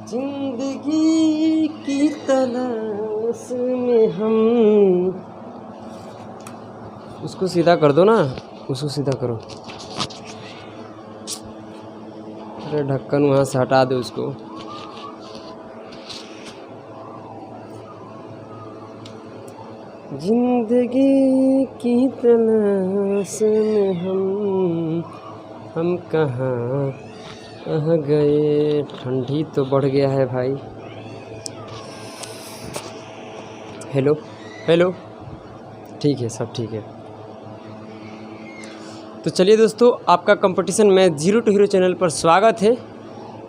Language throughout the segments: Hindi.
जिंदगी की तलाश में हम। उसको सीधा कर दो ना, उसको सीधा करो। अरे ढक्कन वहाँ से हटा दो उसको। जिंदगी की तलाश में हम कहाँ गए। ठंडी तो बढ़ गया है भाई। हेलो हेलो, ठीक है, सब ठीक है। तो चलिए दोस्तों, आपका कंपटीशन में जीरो टू हीरो चैनल पर स्वागत है।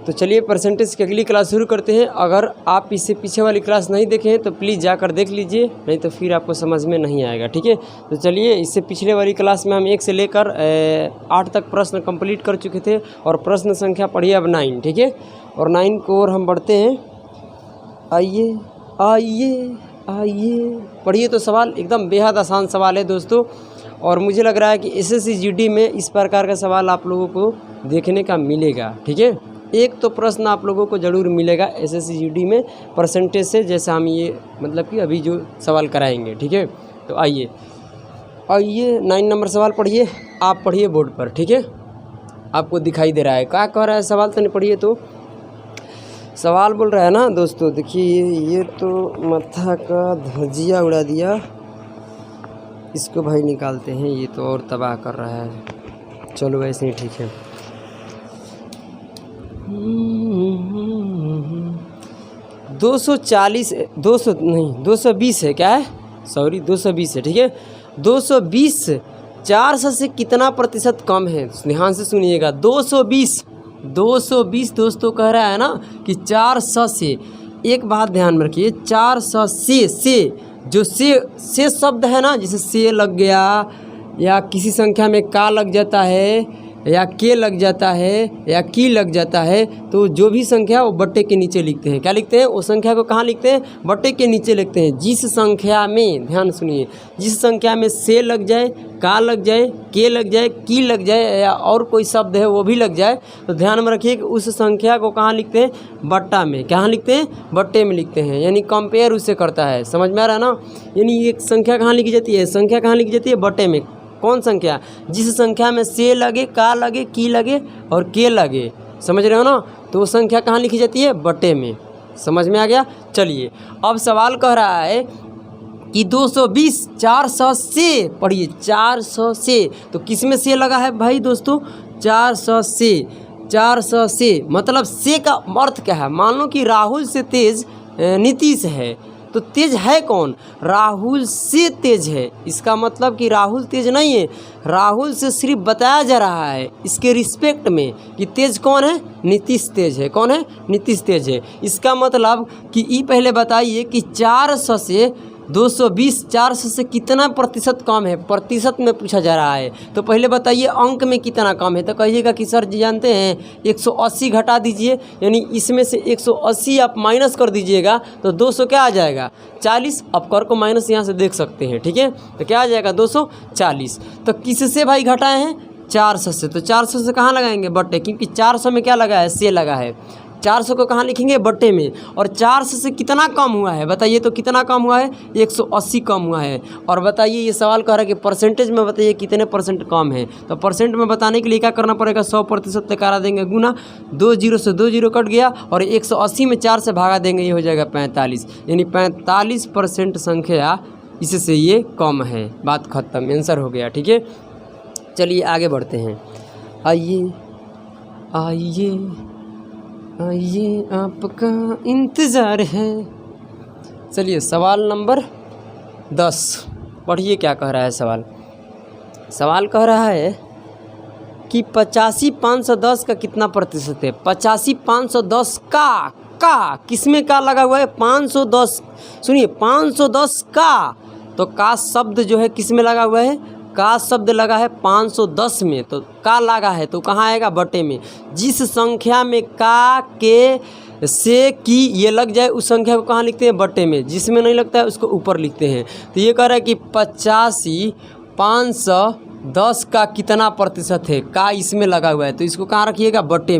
तो चलिए परसेंटेज की अगली क्लास शुरू करते हैं। अगर आप इससे पीछे वाली क्लास नहीं देखे हैं तो प्लीज़ जाकर देख लीजिए, नहीं तो फिर आपको समझ में नहीं आएगा। ठीक है, तो चलिए, इससे पिछले वाली क्लास में हम 1 से लेकर 8 तक प्रश्न कंप्लीट कर चुके थे और प्रश्न संख्या पढ़िए अब 9। ठीक है, और 9 को और हम बढ़ते हैं। आइए आइए आइए, पढ़िए। तो सवाल एकदम बेहद आसान सवाल है दोस्तों, और मुझे लग रहा है कि SSC GD में इस प्रकार का सवाल आप लोगों को देखने का मिलेगा। ठीक है, एक तो प्रश्न आप लोगों को ज़रूर मिलेगा SSC GD में परसेंटेज से, जैसे हम ये मतलब कि अभी जो सवाल कराएंगे। ठीक है, तो आइए 9 नंबर सवाल पढ़िए। आप पढ़िए बोर्ड पर। ठीक है, आपको दिखाई दे रहा है क्या कह रहा है सवाल, तो नहीं पढ़िए। तो सवाल बोल रहा है ना दोस्तों, देखिए ये तो मत्था का धजिया उड़ा दिया, इसको भाई निकालते हैं, ये तो और तबाह कर रहा है। चलो वैसे ही ठीक है। 220 है, क्या है, सॉरी 220 है। ठीक है, 220 400 से कितना प्रतिशत कम है? ध्यान से सुनिएगा। 220 दोस्तों कह रहा है ना कि 400 से, एक बात ध्यान में रखिए, 400 से जो से शब्द है ना, जैसे से लग गया या किसी संख्या में का लग जाता है या के लग जाता है या की लग जाता है, तो जो भी संख्या वो बट्टे के नीचे लिखते हैं। क्या लिखते हैं? वो संख्या को कहाँ लिखते हैं? बट्टे के नीचे लिखते हैं। जिस संख्या में, ध्यान सुनिए, जिस संख्या में से लग जाए, का लग जाए, के लग जाए, की लग जाए या और कोई शब्द है वो भी लग जाए, तो ध्यान में रखिए कि उस संख्या को कहाँ लिखते हैं? बट्टा में। कहाँ लिखते हैं? बट्टे में लिखते हैं, यानी कंपेयर उससे करता है। समझ में आ रहा है ना? यानी एक संख्या कहाँ लिखी जाती है? संख्या कहाँ लिखी जाती है? बट्टे में। कौन संख्या? जिस संख्या में से लगे, का लगे, की लगे और के लगे। समझ रहे हो ना? तो वो संख्या कहाँ लिखी जाती है? बट्टे में। समझ में आ गया? चलिए, अब सवाल कह रहा है कि 220 400 से, पढ़िए 400 से, तो किस में से लगा है भाई दोस्तों? 400 से मतलब से का अर्थ क्या है? मान लो कि राहुल से तेज नीतीश है, तो तेज है कौन? राहुल से तेज है। इसका मतलब कि राहुल तेज नहीं है, राहुल से सिर्फ बताया जा रहा है इसके रिस्पेक्ट में कि तेज कौन है? नीतीश तेज है। कौन है? नीतीश तेज है। इसका मतलब कि ये पहले बताइए कि 400 से 220 400 से कितना प्रतिशत कम है? प्रतिशत में पूछा जा रहा है, तो पहले बताइए अंक में कितना कम है। तो कहिएगा कि सर जी जानते हैं 180 घटा दीजिए, यानी इसमें से 180 आप माइनस कर दीजिएगा तो 200 क्या आ जाएगा? 40। अब कर को माइनस यहाँ से देख सकते हैं। ठीक है, तो क्या आ जाएगा? 240। तो किससे भाई घटाए हैं? 400 से। तो 400 से कहाँ लगाएंगे? बट्टे, क्योंकि 400 में क्या लगा है? से लगा है। 400 को कहाँ लिखेंगे? बट्टे में। और 400 से कितना कम हुआ है बताइए? तो कितना कम हुआ है? 180 कम हुआ है। और बताइए, ये सवाल कह रहा है कि परसेंटेज में बताइए कितने परसेंट कम है। तो परसेंट में बताने के लिए क्या करना पड़ेगा? 100% करा देंगे गुना, 2 जीरो से 2 जीरो कट गया, और 180 में 4 से भागा देंगे, ये हो जाएगा 45। यानी 45% संख्या इससे ये कम है। बात खत्म, आंसर हो गया। ठीक है, चलिए आगे बढ़ते हैं। आइए आपका इंतज़ार है। चलिए सवाल नंबर 10 पढ़िए, क्या कह रहा है सवाल। सवाल कह रहा है कि 85 510 का कितना प्रतिशत है? 85 510 का किस में का लगा हुआ है? 510। सुनिए, 510 का, तो का शब्द जो है किस में लगा हुआ है? का शब्द लगा है 510 में, तो का लगा है तो कहाँ आएगा? बटे में। जिस संख्या में का, के, से, की ये लग जाए उस संख्या को कहाँ लिखते हैं? बटे में। जिसमें नहीं लगता है उसको ऊपर लिखते हैं। तो ये कह रहा है कि 85 510 10 का कितना प्रतिशत है, का इसमें लगा हुआ है, तो इसको कहाँ रखिएगा, बट्टे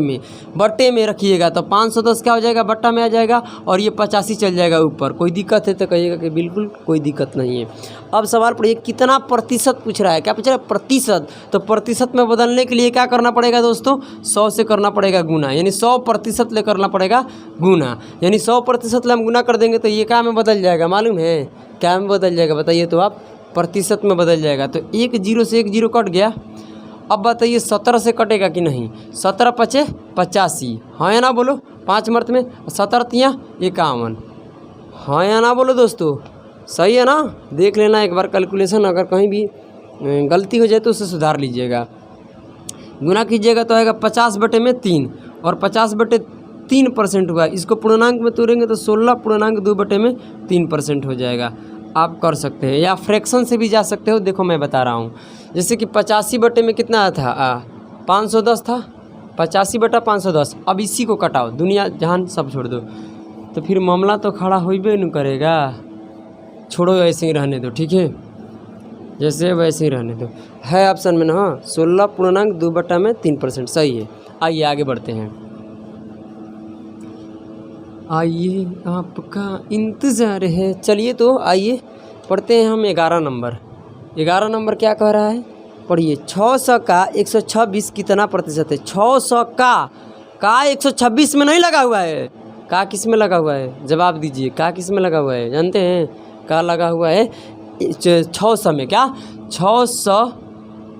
में रखिएगा। तो 510 क्या हो जाएगा, बट्टा में आ जाएगा और ये 85 चल जाएगा ऊपर। कोई दिक्कत है तो कहिएगा कि बिल्कुल कोई दिक्कत नहीं है। अब सवाल पढ़िए, कितना प्रतिशत पूछ रहा है, क्या पूछ रहा है, प्रतिशत। तो प्रतिशत में बदलने के लिए क्या करना पड़ेगा दोस्तों, 100 से करना पड़ेगा गुना, यानी 100% ले करना पड़ेगा गुना, यानी 100% ले हम गुना कर देंगे तो ये क्या में बदल जाएगा, मालूम है क्या में बदल जाएगा, बताइए तो आप, प्रतिशत में बदल जाएगा। तो 1 0 से 1 0 कट गया। अब बताइए 17 से कटेगा कि नहीं, 17 पचे 85, हाँ या ना बोलो, 5 मर्त में 17 तियाँ 51, हाँ या ना बोलो दोस्तों, सही है ना। देख लेना एक बार कैलकुलेशन, अगर कहीं भी गलती हो जाए तो उसे सुधार लीजिएगा। गुना कीजिएगा तो आएगा 50/3 और 50/3% हुआ। इसको पूर्णांक में तोड़ेंगे तो 16.2/3% हो जाएगा। आप कर सकते हैं, या फ्रैक्शन से भी जा सकते हो। देखो मैं बता रहा हूँ, जैसे कि 85 बटे में कितना था, 510 था, 85/510। अब इसी को कटाओ, दुनिया जहान सब छोड़ दो, तो फिर मामला तो खड़ा होइबे नहीं करेगा। छोड़ो, ऐसे ही रहने दो, ठीक है, जैसे वैसे ही रहने दो। है ऑप्शन में ना, हाँ, 16.2/3% सही है। आइए आगे बढ़ते हैं, आइए आपका इंतज़ार है। चलिए तो आइए पढ़ते हैं हम 11 नंबर। 11 नंबर क्या कह रहा है, पढ़िए। 600 का 126 कितना प्रतिशत है। 600 का 126 में नहीं लगा हुआ है, का किस में लगा हुआ है, जवाब दीजिए, का किस में लगा हुआ है, जानते हैं, का लगा हुआ है 600 में। क्या 600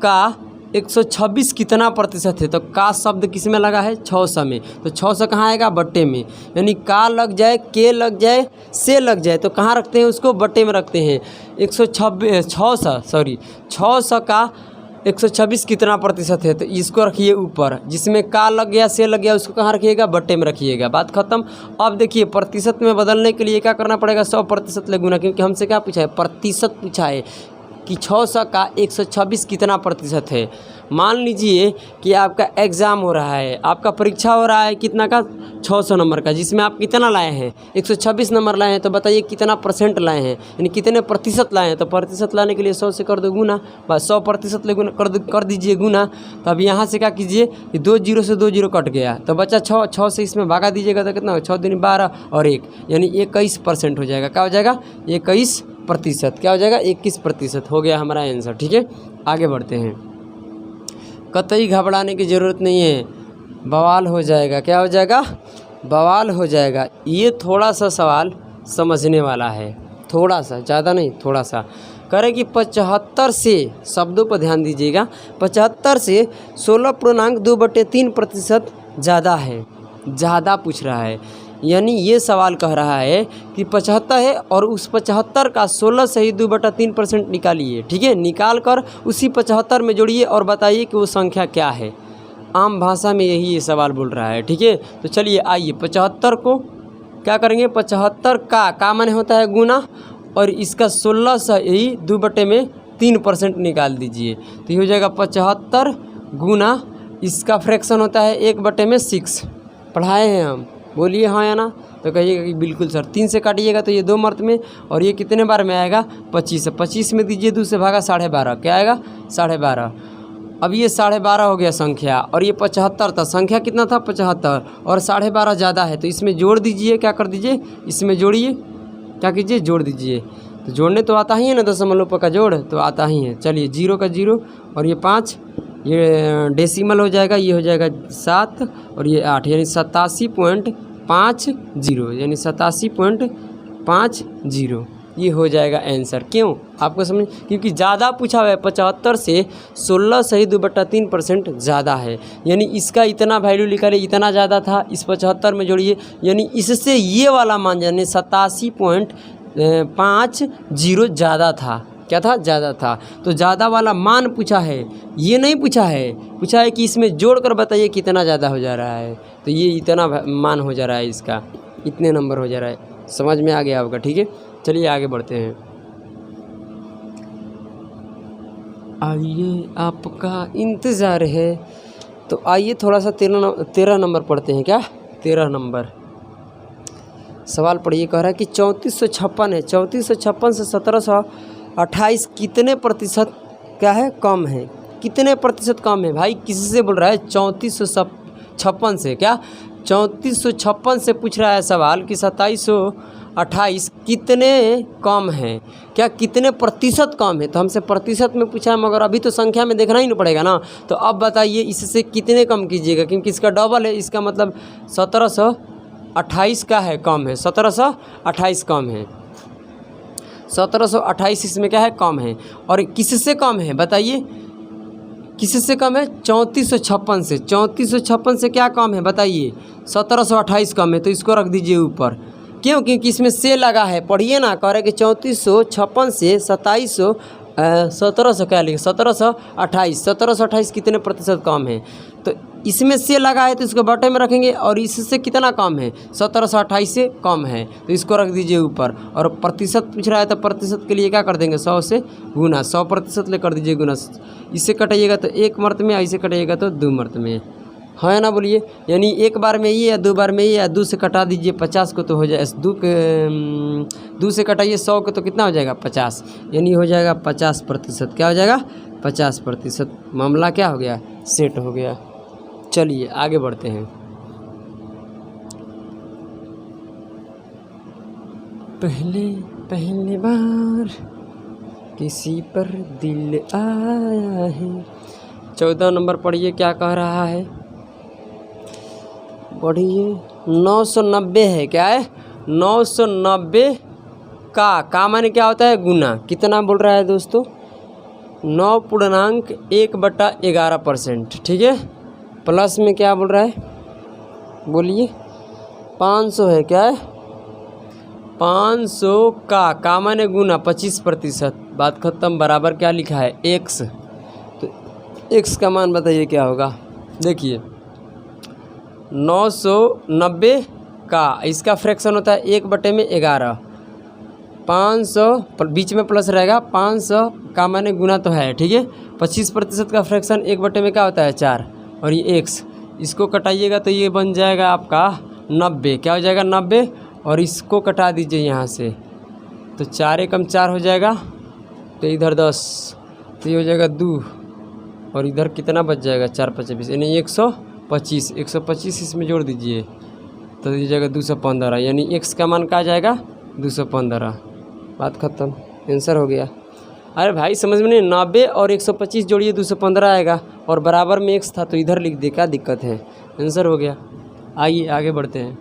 का 126 कितना प्रतिशत है, तो का शब्द किस में लगा है, 600 में। तो 600 कहाँ आएगा, बट्टे में, यानी का लग जाए, के लग जाए, से लग जाए तो कहाँ रखते हैं उसको, बट्टे में रखते हैं। 600 का 126 कितना प्रतिशत है, तो इसको रखिए ऊपर, जिसमें का लग गया, से लग गया, उसको कहाँ रखिएगा, बट्टे में रखिएगा। बात खत्म। अब देखिए प्रतिशत में बदलने के लिए क्या करना पड़ेगा, 100% ले गुना, क्योंकि हमसे क्या पूछा है, प्रतिशत पूछा है कि 600 का 126 कितना प्रतिशत है। मान लीजिए कि आपका एग्ज़ाम हो रहा है, आपका परीक्षा हो रहा है कितना का, 600 नंबर का, जिसमें आप कितना लाए हैं, 126 नंबर लाए हैं, तो बताइए कितना परसेंट लाए हैं, यानी कितने प्रतिशत लाए हैं। तो प्रतिशत लाने के लिए 100 से कर दो गुना, बस 100% ले गुना कर दीजिए गुना। तो अब यहाँ से क्या कीजिए कि 2 0 से 2 0 कट गया, तो बच्चा 6 से इसमें भागा दीजिएगा तो कितना हो, 6 दूनी 12 और 1, यानी 21% हो जाएगा। क्या हो जाएगा, 21%। क्या हो जाएगा, 21% हो गया हमारा आंसर, ठीक है। आगे बढ़ते हैं, कतई घबराने की ज़रूरत नहीं है, बवाल हो जाएगा। क्या हो जाएगा, बवाल हो जाएगा। ये थोड़ा सा सवाल समझने वाला है, थोड़ा सा, ज़्यादा नहीं, थोड़ा सा। करें कि 75 से, शब्दों पर ध्यान दीजिएगा, 75 से 16.2/3% ज़्यादा है, ज़्यादा पूछ रहा है। यानी ये सवाल कह रहा है कि 75 है और उस 75 का 16 से ही 2/3% निकालिए, ठीक है। निकाल कर उसी 75 में जोड़िए और बताइए कि वो संख्या क्या है। आम भाषा में यही ये सवाल बोल रहा है, ठीक है। तो चलिए आइए 75 को क्या करेंगे, 75 का माने होता है गुना, और इसका 16 से ही 2/3% निकाल दीजिए, तो ये हो जाएगा 75 गुना, इसका फ्रैक्शन होता है 1/6। पढ़ाए हैं हम, बोलिए हाँ या ना, तो कहिएगा कि बिल्कुल सर। 3 से काटिएगा तो ये 2 मर्त में, और ये कितने बार में आएगा, 25। 25 में दीजिए 2 से भागा 12.5, क्या आएगा 12.5। अब ये 12.5 हो गया संख्या, और ये 75 था, संख्या कितना था 75, और 12.5 ज़्यादा है, तो इसमें जोड़ दीजिए। क्या कर दीजिए, इसमें जोड़िए, क्या कीजिए, जोड़ दीजिए। तो जोड़ने तो आता ही है ना, दशमलव का जोड़ तो आता ही है। चलिए 0 का 0 और ये 5, ये डेसिमल हो जाएगा, ये हो जाएगा 7 और ये 8, यानी 87.50, यानी 87.50 ये हो जाएगा आंसर। क्यों, आपको समझ, क्योंकि ज़्यादा पूछा हुआ है, 75 से 16 से ही 2/3% ज़्यादा है, यानी इसका इतना वैल्यू लिखा है, इतना ज़्यादा था, इस 75 में जोड़िए, यानी इससे ये वाला मान जाने 87.50 ज़्यादा था। क्या था, ज़्यादा था। तो ज़्यादा वाला मान पूछा है, ये नहीं पूछा है, पूछा है कि इसमें जोड़ कर बताइए कितना ज़्यादा हो जा रहा है, तो ये इतना मान हो जा रहा है, इसका इतने नंबर हो जा रहा है। समझ में आ गया होगा, ठीक है। चलिए आगे बढ़ते हैं, आइए आपका इंतज़ार है। तो आइए थोड़ा सा 13 नंबर पढ़ते हैं। क्या 13 नंबर सवाल पढ़िए, कह रहा है कि 3456 है, 3456 से 1728 कितने प्रतिशत क्या है, कम है। कितने प्रतिशत कम है भाई, किसी से बोल रहा है 3456 से, क्या 3456 से पूछ रहा है सवाल कि 2728 कितने कम है, क्या कितने प्रतिशत कम है। तो हमसे प्रतिशत में पूछा है, मगर अभी तो संख्या में देखना ही नहीं पड़ेगा ना। तो अब बताइए इससे कितने कम कीजिएगा, क्योंकि इसका डबल है, इसका मतलब 1728 का है, कम है, 1728 कम है, 1728 इसमें क्या है, कम है। और किससे कम है बताइए, किससे कम है, 3456 से। 3456 से क्या कम है बताइए, 1728 कम है, तो इसको रख दीजिए ऊपर। क्यों, क्योंकि इसमें से लगा है, पढ़िए ना, कह रहे कि 3456 से 1700 क्या लिखे, 1728, 1728 कितने प्रतिशत कम है। तो इसमें से लगा है तो इसको बटे में रखेंगे, और इससे कितना कम है, 1728 से कम है, तो इसको रख दीजिए ऊपर। और प्रतिशत पूछ रहा है तो प्रतिशत के लिए क्या कर देंगे, 100 से गुना, 100% ले कर दीजिए गुना। इससे कटाइएगा तो 1 मर्त में, ऐसे कटाइएगा तो 2 मर्त में, है ना, बोलिए। यानी 1 बार में ये या 2 बार में ये, या 2 से कटा दीजिए 50 को तो हो जाए 2 से कटाइए 100 को तो कितना हो जाएगा 50, यानी हो जाएगा 50%। क्या हो जाएगा 50%। मामला क्या हो गया, सेट हो गया। चलिए आगे बढ़ते हैं। पहले बार किसी पर दिल आया है। 14 नंबर पढ़िए, क्या कह रहा है, पढ़िए। 990 है, क्या है, 990 का माने क्या होता है, गुना। कितना बोल रहा है दोस्तों, 9.1/11%, ठीक है। प्लस में क्या बोल रहा है, बोलिए, 500 है, क्या है, 500 का माने गुना, 25%, बात खत्म। बराबर क्या लिखा है, x। तो x का मान बताइए क्या होगा, देखिए 990 का, इसका फ्रैक्शन होता है 1/11, 500 बीच में प्लस रहेगा, 500 का माने गुना तो है, ठीक है। 25% का फ्रैक्शन 1 में क्या होता है, 4, और ये x, इसको कटाइएगा तो ये बन जाएगा आपका 90, क्या हो जाएगा 90, और इसको कटा दीजिए यहाँ से, तो 4 एकम 4 हो जाएगा, तो इधर 10, तो ये हो जाएगा 2, और इधर कितना बच जाएगा, 4 5 20, यानी 125, 125 इसमें जोड़ दीजिए तो ये जाएगा 215, यानी x का मान क्या आ जाएगा, 215। बात खत्म, आंसर हो गया। अरे भाई समझ में नहीं, 90 और 125 जोड़िए 215 आएगा, और बराबर में x था तो इधर लिख दे, क्या दिक्कत है, आंसर हो गया। आइए आगे बढ़ते हैं।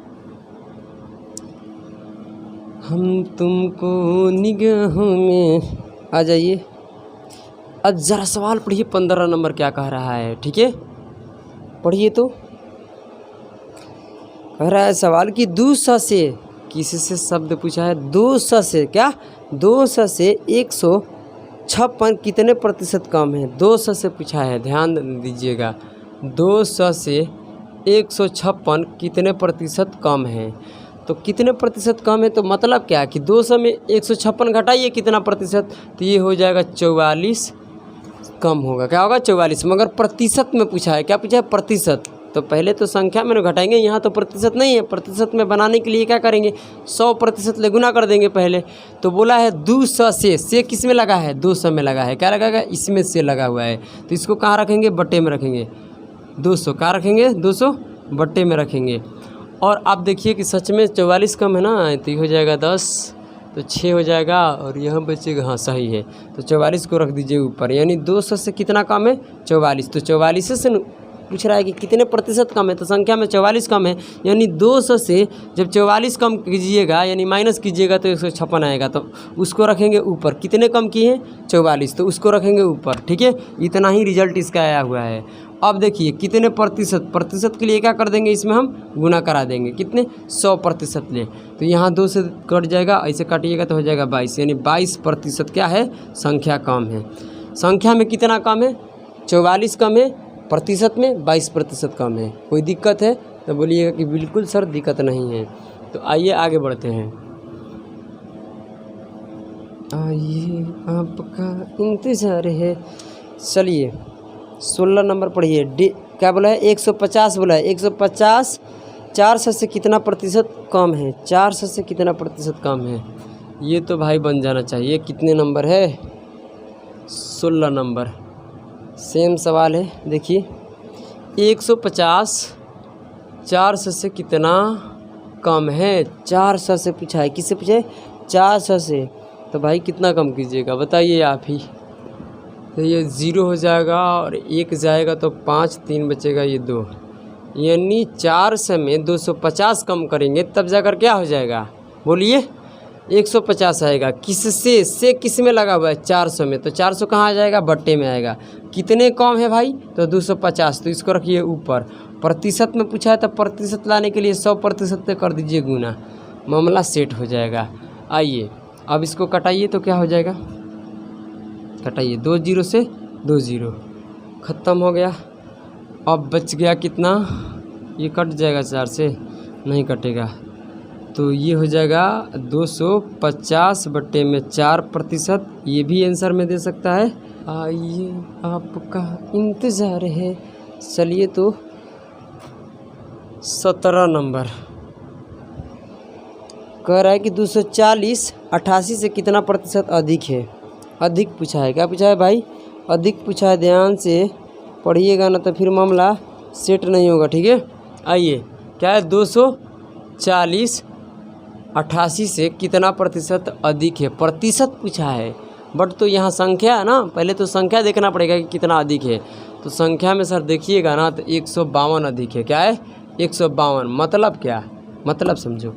हम तुमको निगाहों में, आ जाइए। अब ज़रा सवाल पढ़िए, 15 नंबर क्या कह रहा है, ठीक है, पढ़िए। तो कह रहा है सवाल कि 200 से, किसी से शब्द पूछा है, 200 से, क्या 200 से 156 कितने प्रतिशत कम है, 200 से पूछा है, ध्यान दीजिएगा। 200 से 156 कितने प्रतिशत कम है, तो कितने प्रतिशत कम है, तो मतलब क्या कि 200 में 156 घटाइए कितना प्रतिशत, तो ये हो जाएगा 44 कम होगा, क्या होगा 44, मगर प्रतिशत में पूछा है, क्या पूछा है, प्रतिशत। तो पहले तो संख्या में घटाएंगे, यहाँ तो प्रतिशत नहीं है, प्रतिशत में बनाने के लिए क्या करेंगे, 100% ले गुना कर देंगे पहले। तो बोला है 200 से किस में लगा है, 200 में लगा है, क्या लगाएगा, इसमें से लगा हुआ है, तो इसको कहाँ रखेंगे, बट्टे में रखेंगे, 200 कहाँ रखेंगे, 200 बट्टे में रखेंगे। और आप देखिए कि सच में 44 कम है ना, तो ये हो जाएगा 10, तो 6 हो जाएगा, और यहाँ बचेगा, हाँ सही है, तो 44 को रख दीजिए ऊपर, यानी 200 से कितना कम है, 44। तो 44 से पूछ रहा है कि कितने प्रतिशत कम है, तो संख्या में 44 कम है, यानी 200 से जब 44 कम कीजिएगा, यानी माइनस कीजिएगा तो 156 आएगा, तो उसको रखेंगे ऊपर। कितने कम किए हैं, 44, तो उसको रखेंगे ऊपर, ठीक है। इतना ही रिजल्ट इसका आया हुआ है। अब देखिए कितने प्रतिशत के लिए क्या कर देंगे, इसमें हम गुना करा देंगे, कितने, 100% ले, तो यहाँ 2 से कट जाएगा, ऐसे काटिएगा तो हो जाएगा 22, यानी 22% क्या है, संख्या कम है। संख्या में कितना कम है, 44 कम है, प्रतिशत में 22% कम है। कोई दिक्कत है तो बोलिएगा कि बिल्कुल सर दिक्कत नहीं है। तो आइए आगे बढ़ते हैं। आइए आपका इंतज़ार है। चलिए 16 नंबर पढ़िए। क्या बोला है, 150 बोला है, 150 400 से कितना प्रतिशत कम है, 400 से कितना प्रतिशत कम है। ये तो भाई बन जाना चाहिए। कितने नंबर है, 16 नंबर। सेम सवाल है, देखिए 150 400 से कितना कम है। 400 से पूछा है, किससे पूछा है? 400 से। तो भाई कितना कम कीजिएगा बताइए आप ही। तो ये 0 हो जाएगा और 1 जाएगा तो 5, 3 बचेगा ये 2, यानी 400 में 250 कम करेंगे तब जाकर क्या हो जाएगा बोलिए? 150 आएगा। किससे? से किस में लगा हुआ है? 400 में। तो 400 कहाँ आ जाएगा? बट्टे में आएगा। कितने कम है भाई? तो 250। तो इसको रखिए ऊपर। प्रतिशत में पूछा है तो प्रतिशत लाने के लिए 100% पे कर दीजिए गुना, मामला सेट हो जाएगा। आइए अब इसको कटाइए तो क्या हो जाएगा? कटाइए, 2 0 से 2 0 ख़त्म हो गया। अब बच गया कितना? ये कट जाएगा 4 से, नहीं कटेगा। तो ये हो जाएगा 250 बट्टे में 4%। ये भी आंसर में दे सकता है। आइए आपका इंतज़ार है। चलिए तो 17 नंबर कह रहा है कि 240 88 से कितना प्रतिशत अधिक है। अधिक पूछा है। क्या पूछा है भाई? अधिक पूछा है। ध्यान से पढ़िएगा ना तो फिर मामला सेट नहीं होगा, ठीक है। आइए क्या है? 240 88 से कितना प्रतिशत अधिक है। प्रतिशत पूछा है बट तो यहाँ संख्या है ना, पहले तो संख्या देखना पड़ेगा कि कितना अधिक है। तो संख्या में सर देखिएगा ना तो 152 अधिक है। क्या है? 152। मतलब क्या? मतलब समझो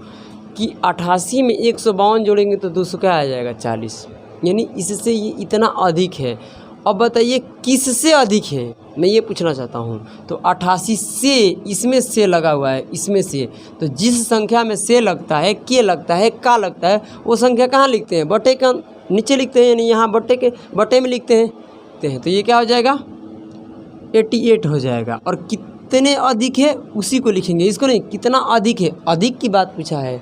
कि 88 में 152 जोड़ेंगे तो 200 क्या आ जाएगा? 40, यानी इससे ये इतना अधिक है। अब बताइए किससे अधिक है, मैं ये पूछना चाहता हूँ। तो 88 से, इसमें से लगा हुआ है, इसमें से। तो जिस संख्या में से लगता है, के लगता है, का लगता है, वो संख्या कहाँ लिखते हैं? बट्टे का नीचे लिखते हैं, यानी यहाँ बट्टे में लिखते हैं। तो ये क्या हो जाएगा? 88 हो जाएगा। और कितने अधिक है उसी को लिखेंगे, इसको नहीं। कितना अधिक है, अधिक की बात पूछा है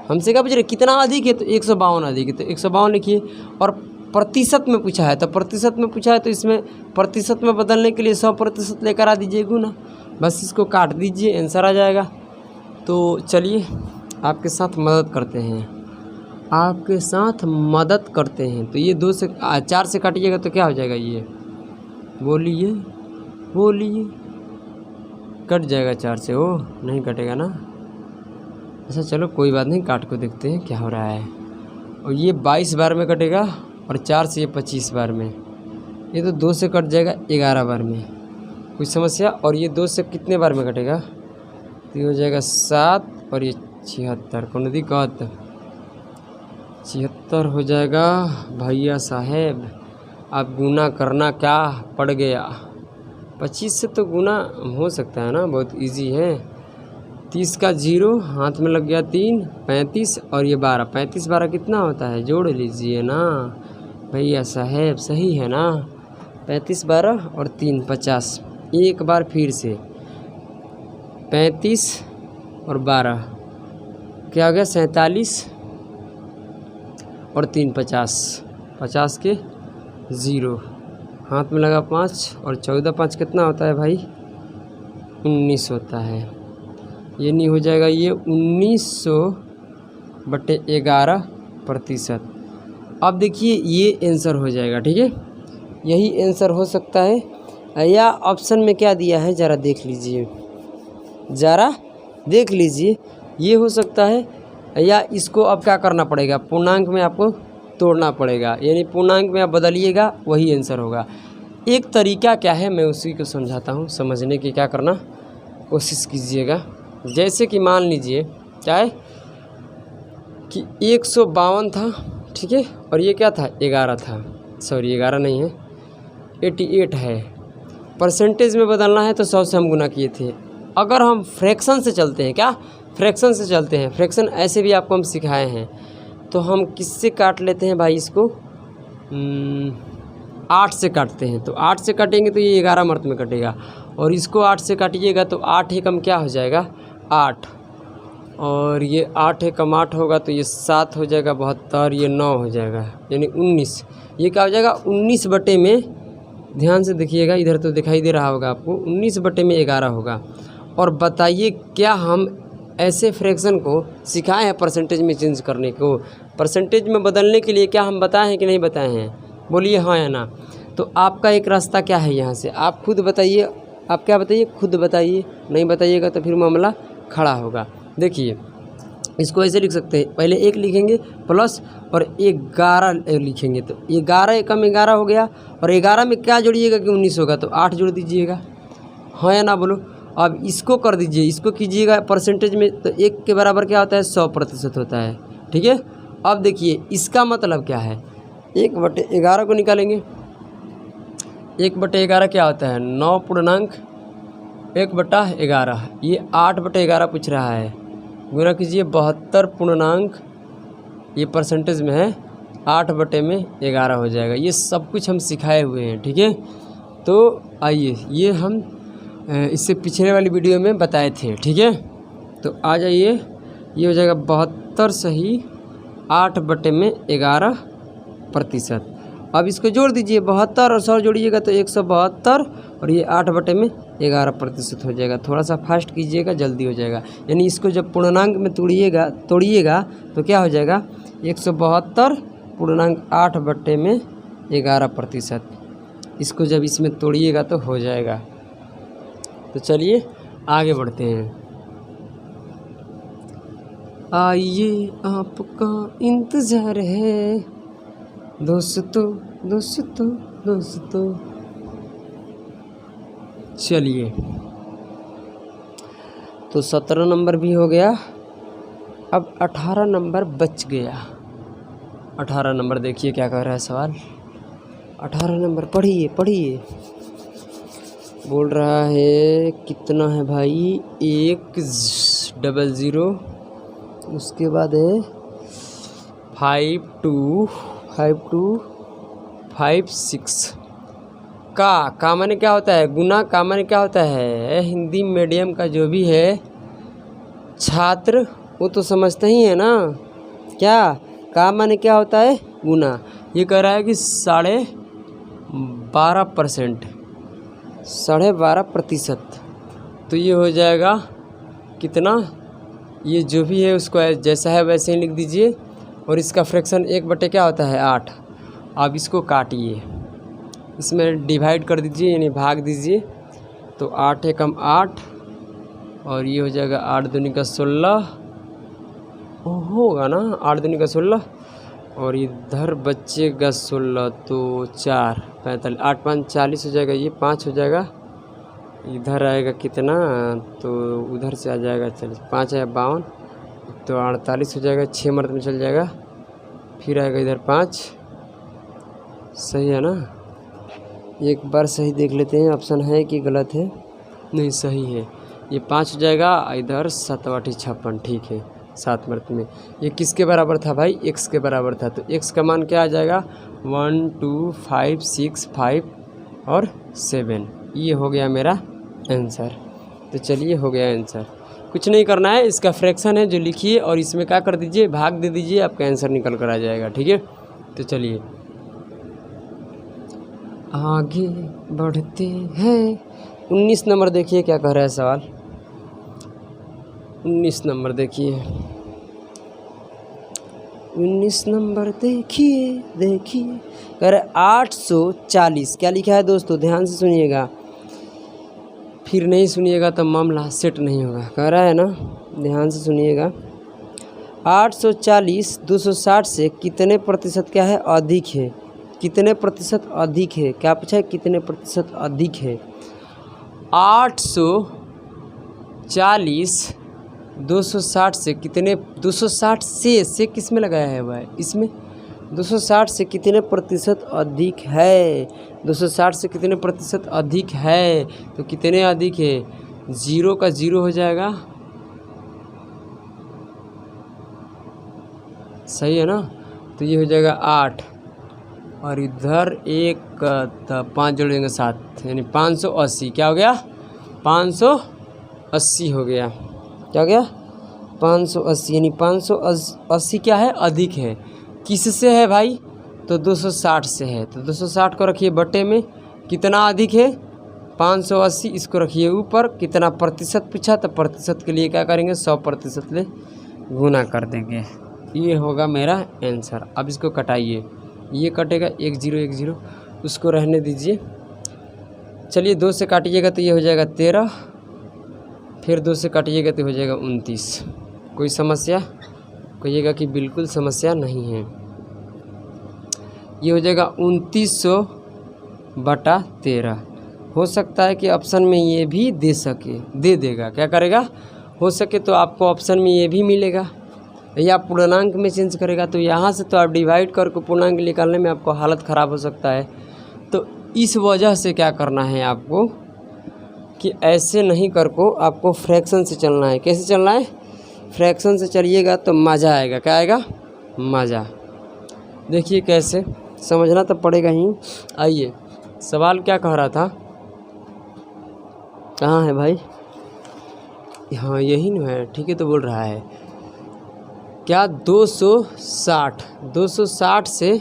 हमसे। क्या पूछ रहे? कितना अधिक है? तो 152 अधिक है। तो 152 लिखिए। और प्रतिशत में पूछा है तो प्रतिशत में पूछा है तो इसमें प्रतिशत में बदलने के लिए 100% लेकर आ दीजिए गुना, बस इसको काट दीजिए, आंसर आ जाएगा। तो चलिए आपके साथ मदद करते हैं, आपके साथ मदद करते हैं। तो ये 2 से 4 से काटिएगा तो क्या हो जाएगा? ये बोलिए बोलिए। कट जाएगा 4 से, ओ नहीं कटेगा ना। अच्छा चलो कोई बात नहीं, काट को देखते हैं क्या हो रहा है। और ये 22 बार में कटेगा और 4 से ये 25 बार में। ये तो 2 से कट जाएगा 11 बार में, कोई समस्या? और ये 2 से कितने बार में कटेगा? तो ये हो जाएगा 7 और ये 76। कौन दिक्कत? 76 हो जाएगा भैया साहेब। आप गुना करना क्या पड़ गया? 25 से तो गुना हो सकता है ना, बहुत इजी है। 30 का 0 हाथ में लग गया 3, 35 और ये 12। 35 12 कितना होता है? जोड़ लीजिए ना भैया साहेब, सही है ना? 35 12 और 3 50। एक बार फिर से 35 और 12 क्या हो गया? 47 और 3 50। 50 के 0 हाथ में लगा 5 और 14 5 कितना होता है भाई? 19 होता है। ये नहीं हो जाएगा ये 1900/11%। अब देखिए ये आंसर हो जाएगा, ठीक है। यही आंसर हो सकता है। या ऑप्शन में क्या दिया है ज़रा देख लीजिए, ज़रा देख लीजिए। ये हो सकता है, या इसको अब क्या करना पड़ेगा? पूर्णांक में आपको तोड़ना पड़ेगा, यानी पूर्णांक में आप बदलिएगा वही आंसर होगा। एक तरीका क्या है मैं उसी को समझाता हूँ, समझने की क्या करना कोशिश कीजिएगा। जैसे कि मान लीजिए क्या है कि 152 था, ठीक है, और ये क्या था? 11 था। सॉरी 11 नहीं है, 88 है। परसेंटेज में बदलना है तो 100 से हम गुना किए थे। अगर हम फ्रैक्शन से चलते हैं, क्या फ्रैक्शन से चलते हैं, फ्रैक्शन ऐसे भी आपको हम सिखाए हैं, तो हम किससे काट लेते हैं भाई? इसको 8 से काटते हैं। तो 8 से काटेंगे तो ये 11 मर्त में कटेगा, और इसको 8 से काटिएगा तो 8 एकम क्या हो जाएगा? 8। और ये 8 एकम 8 होगा तो ये 7 हो जाएगा 72, ये 9 हो जाएगा, यानी 19। ये क्या हो जाएगा? 19 बटे में, ध्यान से देखिएगा, इधर तो दिखाई दे रहा होगा आपको, 19 बटे में 11 होगा। और बताइए क्या हम ऐसे फ्रैक्शन को सिखाए हैं परसेंटेज में चेंज करने को? परसेंटेज में बदलने के लिए क्या हम बताए हैं कि नहीं बताए हैं? बोलिए हाँ या ना। तो आपका एक रास्ता क्या है यहाँ से, आप खुद बताइए, आप क्या बताइए, खुद बताइए, नहीं बताइएगा तो फिर मामला खड़ा होगा। देखिए इसको ऐसे लिख सकते हैं, पहले 1 लिखेंगे प्लस और 11 लिखेंगे, तो 11 एकम 11 हो गया, और 11 में क्या जोड़िएगा कि 19 होगा, तो 8 जोड़ दीजिएगा, हाँ या ना बोलो। अब इसको कर दीजिए, इसको कीजिएगा परसेंटेज में, तो 1 के बराबर क्या होता है, 100% होता है, ठीक है। अब देखिए इसका मतलब क्या है, 1/11 को निकालेंगे, 1/11 क्या होता है, 9 पूर्णांक 1/11, ये 8/11 पूछ रहा है, गुना कीजिए 72 पूर्णांक, ये परसेंटेज में है, 8/11 हो जाएगा। ये सब कुछ हम सिखाए हुए हैं, ठीक है। तो आइए, ये हम इससे पिछले वाली वीडियो में बताए थे, ठीक है। तो आ जाइए, ये हो जाएगा 72 सही 8/11%। अब इसको जोड़ दीजिए, 72 और 100 जोड़िएगा तो 172, और ये 8/11% हो जाएगा। थोड़ा सा फास्ट कीजिएगा, जल्दी हो जाएगा। यानी इसको जब पूर्णांक में तोड़िएगा तो क्या हो जाएगा, 172 पूर्णांक 8/11%। इसको जब इसमें तोड़िएगा तो हो जाएगा। तो चलिए आगे बढ़ते हैं। आइए आपका इंतज़ार है दोस्तों दोस्तों दोस्तों। चलिए, तो 17 नंबर भी हो गया, अब 18 नंबर बच गया। 18 नंबर देखिए क्या कह रहा है सवाल। 18 नंबर पढ़िए पढ़िए, बोल रहा है कितना है भाई, 100, उसके बाद है 5256 का माने क्या होता है, गुना का माने क्या होता है। हिंदी मीडियम का जो भी है छात्र वो तो समझते ही है ना, क्या का माने क्या होता है, गुना। ये कह रहा है कि 12.5%, तो ये हो जाएगा कितना, ये जो भी है उसको जैसा है वैसे ही लिख दीजिए, और इसका फ्रैक्शन 1 क्या होता है, 8। अब इसको काटिए, इसमें डिवाइड कर दीजिए यानी भाग दीजिए, तो 8 एकम 8, और ये हो जाएगा 8 दूनी का 16 होगा ना, 8 दूनी का 16, और इधर बचेगा 16, तो 4 45, 8 5 40 हो जाएगा, ये 5 हो जाएगा, इधर आएगा कितना, तो उधर से आ जाएगा 40, 5 है 52, तो 48 हो जाएगा, 6 मर्द में चल जाएगा, फिर आएगा इधर 5, सही है ना। एक बार सही देख लेते हैं, ऑप्शन है कि गलत है, नहीं सही है, ये 5 हो जाएगा, इधर 7 8 56, ठीक है, 7 मर्द में। ये किसके बराबर था भाई, x के बराबर था, तो x का मान क्या आ जाएगा, 1 2 5 6 5 और 7, ये हो गया मेरा आंसर। तो चलिए हो गया आंसर, कुछ नहीं करना है, इसका फ्रैक्शन है जो लिखिए और इसमें क्या कर दीजिए, भाग दे दीजिए, आपका आंसर निकल कर आ जाएगा, ठीक है। तो चलिए आगे बढ़ते हैं। 19 नंबर देखिए क्या कह रहा है सवाल। 19 नंबर देखिए, 19 नंबर देखिए कह रहा है 840, क्या लिखा है दोस्तों, ध्यान से सुनिएगा, फिर नहीं सुनिएगा तो मामला सेट नहीं होगा। कह रहा है ना, ध्यान से सुनिएगा, 840 260 से कितने प्रतिशत क्या है, अधिक है, कितने प्रतिशत अधिक है, क्या पूछा है, कितने प्रतिशत अधिक है। 840 260 से कितने, 260 से किस में लगाया है भाई, इसमें 260 से कितने प्रतिशत अधिक है, 260 से कितने प्रतिशत अधिक है, तो कितने अधिक है, 0 का 0 हो जाएगा, सही है ना। तो ये हो जाएगा 8, और इधर 1 5 जोड़ेंगे 7, यानी 580, क्या हो गया, 580 हो गया, क्या हो गया, 580, यानी 580 क्या है, अधिक है, किससे है भाई, तो 260 से है, तो 260 को रखिए बट्टे में, कितना अधिक है, 580, इसको रखिए ऊपर, कितना प्रतिशत पूछा, तो प्रतिशत के लिए क्या करेंगे, 100% ले गुना कर देंगे, ये होगा मेरा आंसर। अब इसको कटाइए, ये कटेगा 1 0 1 0, उसको रहने दीजिए। चलिए 2 से काटिएगा तो ये हो जाएगा 13, फिर 2 से काटिएगा तो हो जाएगा 29। कोई समस्या? कहिएगा कि बिल्कुल समस्या नहीं है। ये हो जाएगा 2900/13। हो सकता है कि ऑप्शन में ये भी दे देगा। क्या करेगा? हो सके तो आपको ऑप्शन में ये भी मिलेगा, या पूर्णांक में चेंज करेगा। तो यहाँ से तो आप डिवाइड करके पूर्णांक निकालने में आपको हालत ख़राब हो सकता है। तो इस वजह से क्या करना है आपको कि ऐसे नहीं कर को आपको फ्रैक्शन से चलना है। कैसे चलना है? फ्रैक्शन से चलिएगा तो मज़ा आएगा। क्या आएगा? मज़ा। देखिए कैसे, समझना तो पड़ेगा ही। आइए, सवाल क्या कह रहा था? कहाँ है भाई? हाँ यही ना है, ठीक है। तो बोल रहा है क्या 260 से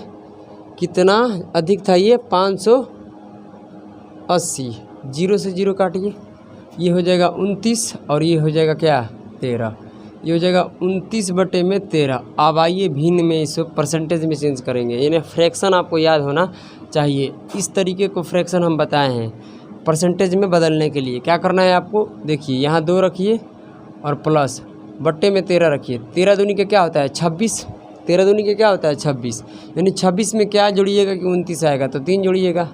कितना अधिक था? ये 580। 0 से 0 काटिए, ये हो जाएगा 29 और ये हो जाएगा क्या? 13। ये हो जाएगा 29/13। अब आइए भिन्न में इसको परसेंटेज में चेंज करेंगे। यानी फ्रैक्शन आपको याद होना चाहिए। इस तरीके को फ्रैक्शन हम बताए हैं परसेंटेज में बदलने के लिए। क्या करना है आपको? देखिए यहाँ 2 रखिए और प्लस बट्टे में 13 रखिए। 13 दूनी का क्या होता है? 26। 13 दूनी का क्या होता है? 26। यानी 26 में क्या जोड़िएगा कि 29 आएगा, तो 3 जोड़िएगा।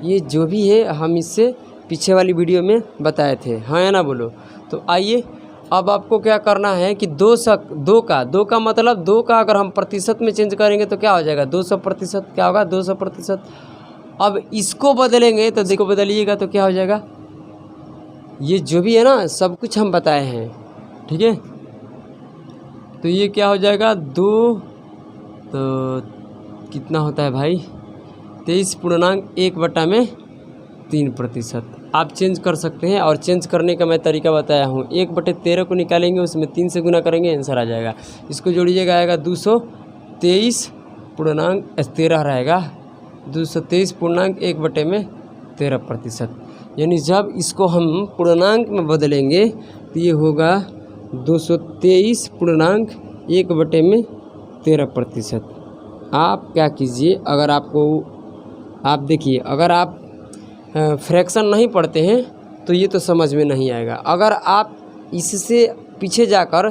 ये जो भी है हम इससे पीछे वाली वीडियो में बताए थे, हाँ या ना बोलो। तो आइए अब आपको क्या करना है कि 2 का मतलब 2 का अगर हम प्रतिशत में चेंज करेंगे तो क्या हो जाएगा? 200%। क्या होगा? 200%। अब इसको बदलेंगे तो देखो, बदलिएगा तो क्या हो जाएगा? ये जो भी है ना सब कुछ हम बताए हैं, ठीक है। तो ये क्या हो जाएगा? 2 तो कितना होता है भाई? 23.1/3%। आप चेंज कर सकते हैं, और चेंज करने का मैं तरीका बताया हूँ। 1/13 को निकालेंगे, उसमें 3 से गुना करेंगे, आंसर आ जाएगा। इसको जोड़िएगा, आएगा 223.13 रहेगा। 223.1/13%। यानी जब इसको हम पूर्णांक में बदलेंगे तो ये होगा 223.1/13%। आप क्या कीजिए, अगर आपको आप देखिए, अगर आप फ्रैक्शन नहीं पढ़ते हैं तो ये तो समझ में नहीं आएगा। अगर आप इससे पीछे जाकर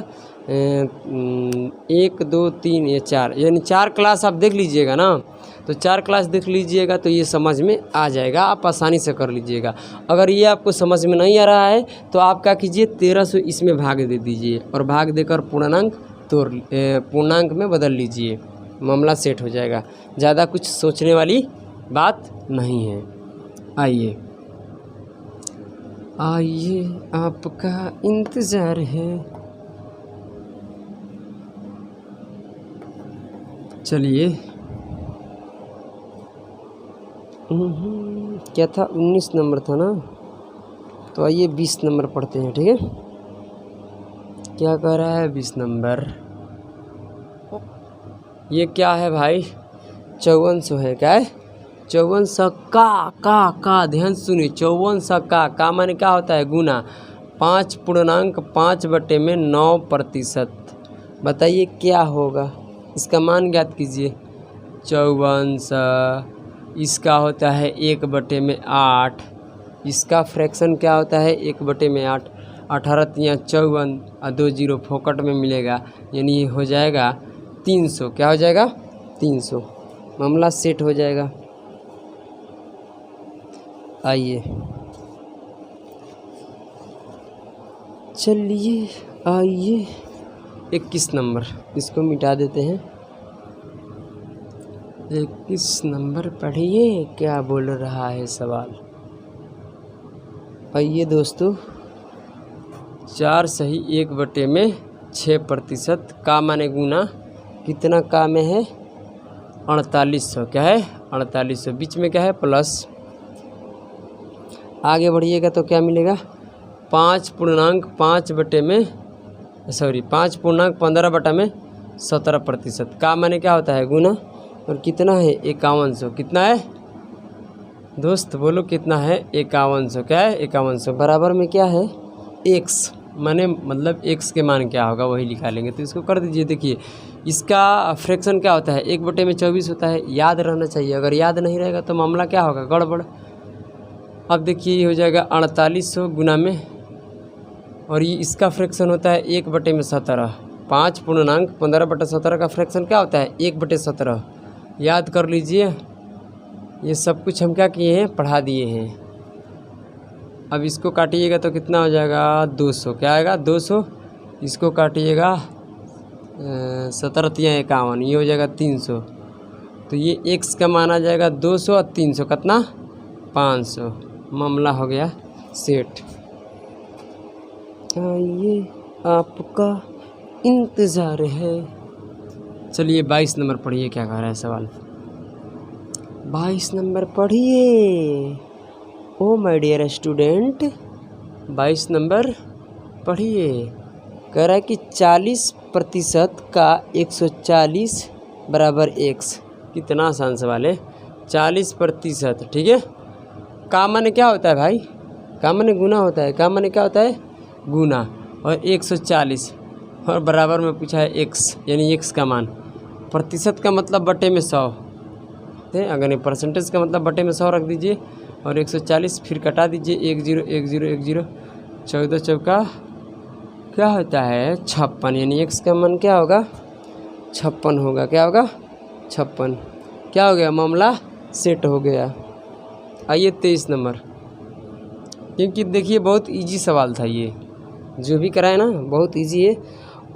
1 2 3 या 4 यानी 4 क्लास आप देख लीजिएगा ना, तो 4 क्लास देख लीजिएगा तो ये समझ में आ जाएगा, आप आसानी से कर लीजिएगा। अगर ये आपको समझ में नहीं आ रहा है तो आप क्या कीजिए, 1300 इसमें भाग दे दीजिए और भाग देकर पूर्णांक में बदल लीजिए, मामला सेट हो जाएगा। ज़्यादा कुछ सोचने वाली बात नहीं है। आइए आपका इंतज़ार है। चलिए क्या था? 19 नंबर था ना, तो आइए 20 नंबर पढ़ते हैं, ठीक है। क्या कह रहा है 20 नंबर? ये क्या है भाई? 5400 है। क्या है? 5400 का ध्यान सुनिए। 5400 का माने क्या होता है? गुना 5.5/9%। बताइए क्या होगा? इसका मान ज्ञात कीजिए। 5400 इसका होता है 1/8। इसका फ्रैक्शन क्या होता है? 1/8। 18 तियाँ 54 और 2 0 फोकट में मिलेगा, यानी ये हो जाएगा 300। क्या हो जाएगा? 300। मामला सेट हो जाएगा। आइए चलिए आइए 21 नंबर, इसको मिटा देते हैं। 21 नंबर पढ़िए, क्या बोल रहा है सवाल। आइए दोस्तों, 4 सही 1/6%। का माने गुना, कितना का में है? 4800। क्या है? 4800। बीच में क्या है? प्लस। आगे बढ़िएगा तो क्या मिलेगा? 5.15/17%। का माने क्या होता है? गुना। और कितना है? 5100। कितना है दोस्त? बोलो कितना है? 5100। क्या है? 5100 बराबर में क्या है? x। मैंने मतलब x के मान क्या होगा वही निकालेंगे। तो इसको कर दीजिए। देखिए इसका फ्रैक्शन क्या होता है, 1/24 होता है, याद रहना चाहिए। अगर याद नहीं रहेगा तो मामला क्या होगा, गड़बड़। अब देखिए ये हो जाएगा 4800 गुना में, और ये इसका फ्रैक्शन होता है 1/17। 5 पूर्णांक 15/17 का फ्रैक्शन क्या होता है, 1/17। याद कर लीजिए, ये सब कुछ हम क्या किए हैं, पढ़ा दिए हैं। अब इसको काटिएगा तो कितना हो जाएगा, 200। क्या आएगा, 200। इसको काटिएगा 17×51, ये हो जाएगा 300। तो ये x का मान आ जाएगा 200 और 300 कितना, 500। मामला हो गया सेट। आइए आपका इंतज़ार है। चलिए 22 नंबर पढ़िए, क्या कह रहा है सवाल। 22 नंबर पढ़िए। O my dear student, 22 number पढ़िए। कह रहा है कि 40% का 140 बराबर x। कितना आसान सवाल है। 40%, ठीक है। का माने क्या होता है भाई, का माने गुना होता है। का माने क्या होता है, गुना। और 140 और बराबर में पूछा है x, यानी x का मान। प्रतिशत का मतलब बटे में 100 है, अगर ये परसेंटेज का मतलब बटे में 100 रख दीजिए। और 140 फिर कटा दीजिए, 10 10 10। 14 चौका क्या होता है, 56, यानी x का मान क्या होगा, 56 होगा। क्या होगा, 56। क्या हो गया, मामला सेट हो गया। आइए 23 नंबर, क्योंकि देखिए बहुत इजी सवाल था ये, जो भी कराए ना बहुत इजी है।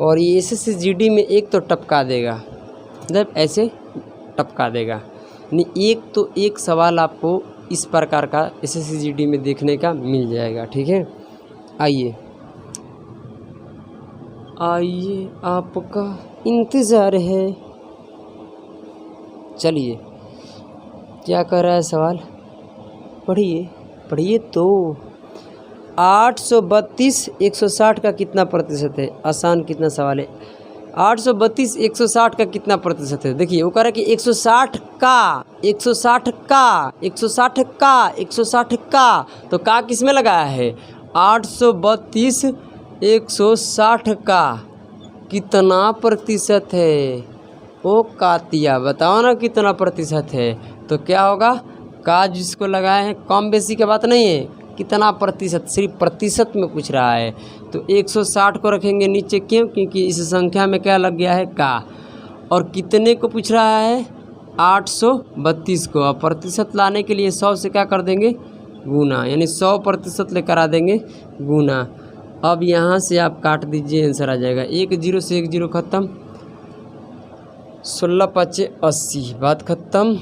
और ये SSCGD में एक तो टपका देगा, मतलब ऐसे टपका देगा। यानी एक सवाल आपको इस प्रकार का SSCGD में देखने का मिल जाएगा, ठीक है। आइए आपका इंतज़ार है। चलिए क्या कर रहा है सवाल, पढ़िए तो। 832 160 का कितना प्रतिशत है। आसान कितना सवाल है। 832 160 का कितना प्रतिशत है। देखिए वो कह रहा है कि 160 का, तो का किस में लगाया है, 832 160 का कितना प्रतिशत है। ओ कातिया बताओ ना कितना प्रतिशत है। तो क्या होगा, का जिसको लगाए हैं, कम बेसी की बात नहीं है, कितना प्रतिशत, सिर्फ प्रतिशत में पूछ रहा है। तो 160 को रखेंगे नीचे, क्यों, क्योंकि इस संख्या में क्या लग गया है, का। और कितने को पूछ रहा है, 832 को। और प्रतिशत लाने के लिए 100 से क्या कर देंगे, गुना, यानी 100% लेकर आ देंगे गुना। अब यहाँ से आप काट दीजिए, आंसर आ जाएगा 1 0 से 1 0 ख़त्म। 16 5 80, बात ख़त्म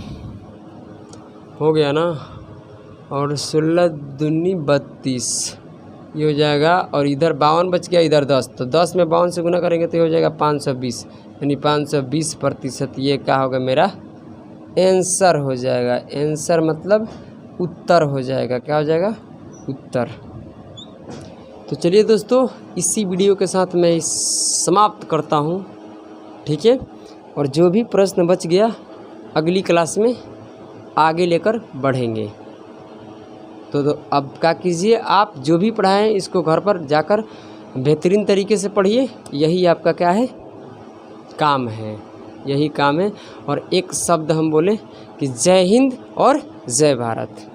हो गया ना। और 16 दूनी 32, ये हो जाएगा। और इधर 52 बच गया, इधर 10, तो 10 में 52 से गुना करेंगे तो ये हो जाएगा 520, यानी 520%। ये क्या होगा, मेरा आंसर हो जाएगा। आंसर मतलब उत्तर हो जाएगा। क्या हो जाएगा, उत्तर। तो चलिए दोस्तों, इसी वीडियो के साथ मैं समाप्त करता हूँ, ठीक है। और जो भी प्रश्न बच गया अगली क्लास में आगे लेकर बढ़ेंगे। तो अब क्या कीजिए, आप जो भी पढ़ाएं इसको घर पर जाकर बेहतरीन तरीके से पढ़िए। यही आपका क्या है, काम है, यही काम है। और एक शब्द हम बोले कि जय हिंद और जय भारत।